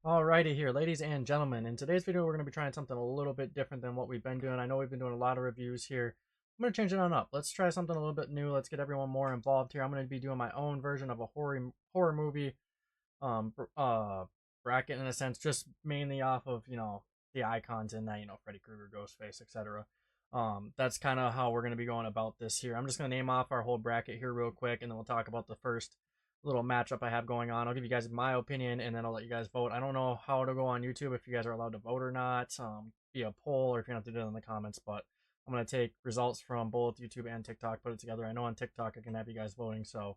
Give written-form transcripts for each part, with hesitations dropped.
Alrighty here, ladies and gentlemen. In today's video, we're going to be trying something a little bit different than what we've been doing. I know we've been doing a lot of reviews here. I'm going to change it on up. Let's try something a little bit new. Let's get everyone more involved here. I'm going to be doing my own version of a horror movie bracket in a sense, just mainly off of, the icons in that, Freddy Krueger, Ghostface, etc. That's kind of how we're going to be going about this here. I'm just going to name off our whole bracket here real quick, and then we'll talk about the first little matchup I have going on. I'll give you guys my opinion, and then I'll let you guys vote. I don't know how to go on YouTube, if you guys are allowed to vote or not, via poll, or if you have to do it in the comments. But I'm going to take results from both YouTube and TikTok, put it together. I know on TikTok I can have you guys voting, so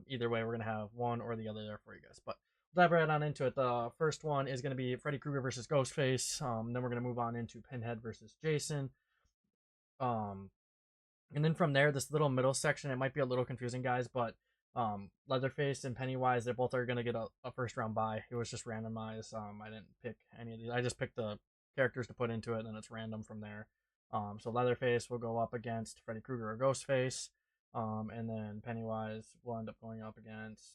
either way, we're going to have one or the other there for you guys. But we'll dive right on into it. The first one is going to be Freddy Krueger versus Ghostface. Then we're going to move on into Pinhead versus Jason. Um, and then from there, this little middle section, it might be a little confusing, guys, but Leatherface and Pennywise, they both are gonna get a first round bye. It was just randomized. I didn't pick any of these. I just picked the characters to put into it, and then it's random from there. So Leatherface will go up against Freddy Krueger or Ghostface, and then Pennywise will end up going up against,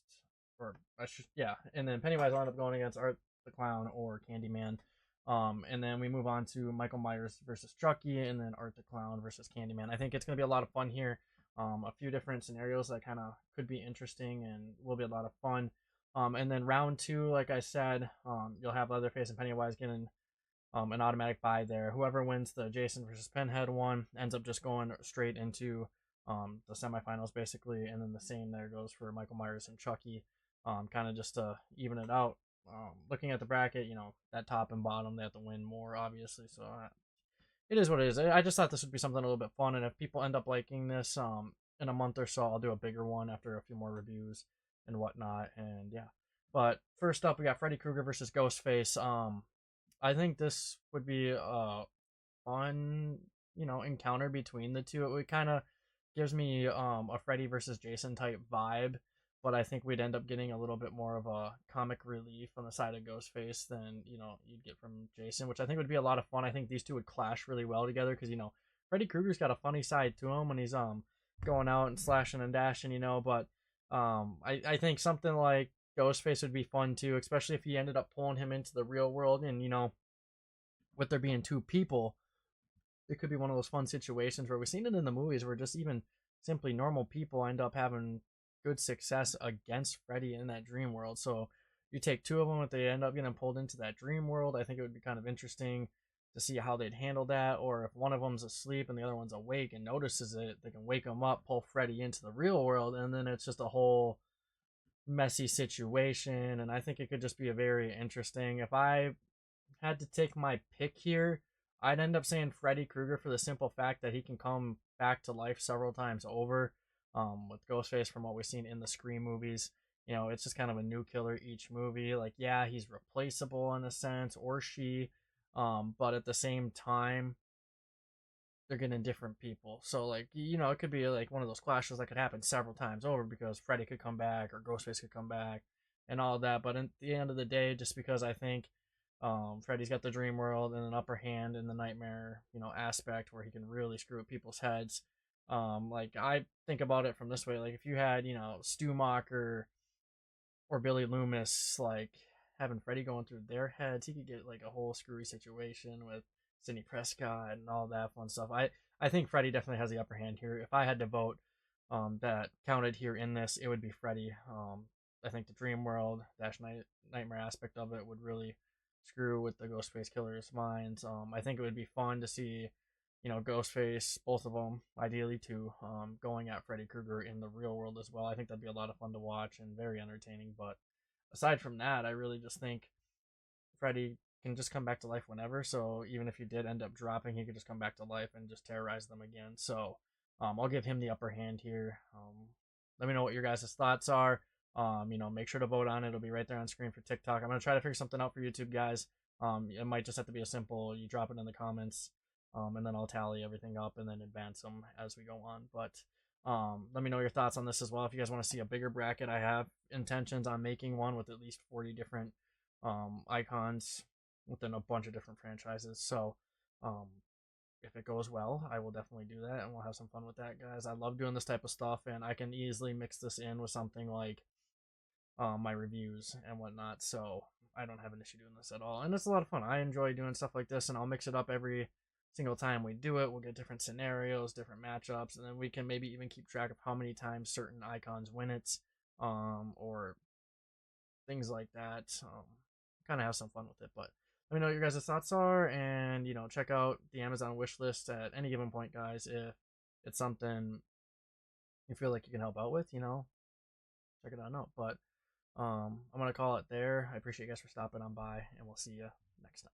and then Pennywise will end up going against Art the Clown or Candyman. And then we move on to Michael Myers versus Chucky, and then Art the Clown versus Candyman. I think it's going to be a lot of fun here. A few different scenarios that kind of could be interesting and will be a lot of fun. And then round two, like I said, you'll have Leatherface and Pennywise getting an automatic bye there. Whoever wins the Jason versus Pinhead one ends up just going straight into the semifinals, basically. And then the same there goes for Michael Myers and Chucky, kind of just to even it out. Looking at the bracket, that top and bottom, they have to win more, obviously. So it is what it is. I just thought this would be something a little bit fun, and if people end up liking this, in a month or so, I'll do a bigger one after a few more reviews and whatnot. And yeah, but first up, we got Freddy Krueger versus Ghostface. I think this would be a fun, encounter between the two. It kind of gives me a Freddy versus Jason type vibe, but I think we'd end up getting a little bit more of a comic relief on the side of Ghostface than you'd get from Jason, which I think would be a lot of fun. I think these two would clash really well together because Freddy Krueger's got a funny side to him when he's going out and slashing and dashing, but I think something like Ghostface would be fun too, especially if he ended up pulling him into the real world, and with there being two people, it could be one of those fun situations where we've seen it in the movies where just even simply normal people end up having good success against Freddy in that dream world. So you take two of them, if they end up getting pulled into that dream world, I think it would be kind of interesting to see how they'd handle that. Or if one of them's asleep and the other one's awake and notices it, they can wake them up, pull Freddy into the real world, and then it's just a whole messy situation. And I think it could just be a very interesting. If I had to take my pick here, I'd end up saying Freddy Krueger for the simple fact that he can come back to life several times over. With Ghostface, from what we've seen in the Scream movies, it's just kind of a new killer each movie. Like, yeah, he's replaceable in a sense, or she, but at the same time, they're getting different people. So, like, it could be like one of those clashes that could happen several times over because Freddy could come back or Ghostface could come back and all of that. But at the end of the day, just because I think Freddy's got the dream world and an upper hand in the nightmare, aspect where he can really screw with people's heads. Like I think about it from this way, like if you had, Stu Macher or Billy Loomis, like having Freddy going through their heads, he could get like a whole screwy situation with Sidney Prescott and all that fun stuff. I think Freddy definitely has the upper hand here. If I had to vote, that counted here in this, it would be Freddy. I think the dream world dash nightmare aspect of it would really screw with the Ghostface killer's minds. I think it would be fun to see, Ghostface, both of them, ideally too, going at Freddy Krueger in the real world as well. I think that'd be a lot of fun to watch and very entertaining. But aside from that, I really just think Freddy can just come back to life whenever. So even if he did end up dropping, he could just come back to life and just terrorize them again. So I'll give him the upper hand here. Let me know what your guys' thoughts are. Make sure to vote on it. It'll be right there on screen for TikTok. I'm gonna try to figure something out for YouTube, guys. It might just have to be a simple, you drop it in the comments, and then I'll tally everything up and then advance them as we go on. But let me know your thoughts on this as well. If you guys want to see a bigger bracket, I have intentions on making one with at least 40 different icons within a bunch of different franchises. So um, if it goes well, I will definitely do that, and we'll have some fun with that, guys. I love doing this type of stuff, and I can easily mix this in with something like my reviews and whatnot. So I don't have an issue doing this at all, and it's a lot of fun. I enjoy doing stuff like this, and I'll mix it up every single time we do it. We'll get different scenarios, different matchups, and then we can maybe even keep track of how many times certain icons win it, or things like that. Kind of have some fun with it, but let me know what your guys' thoughts are, and check out the Amazon wish list at any given point, guys. If it's something you feel like you can help out with, check it out. But I'm gonna call it there. I appreciate you guys for stopping on by, and we'll see you next time.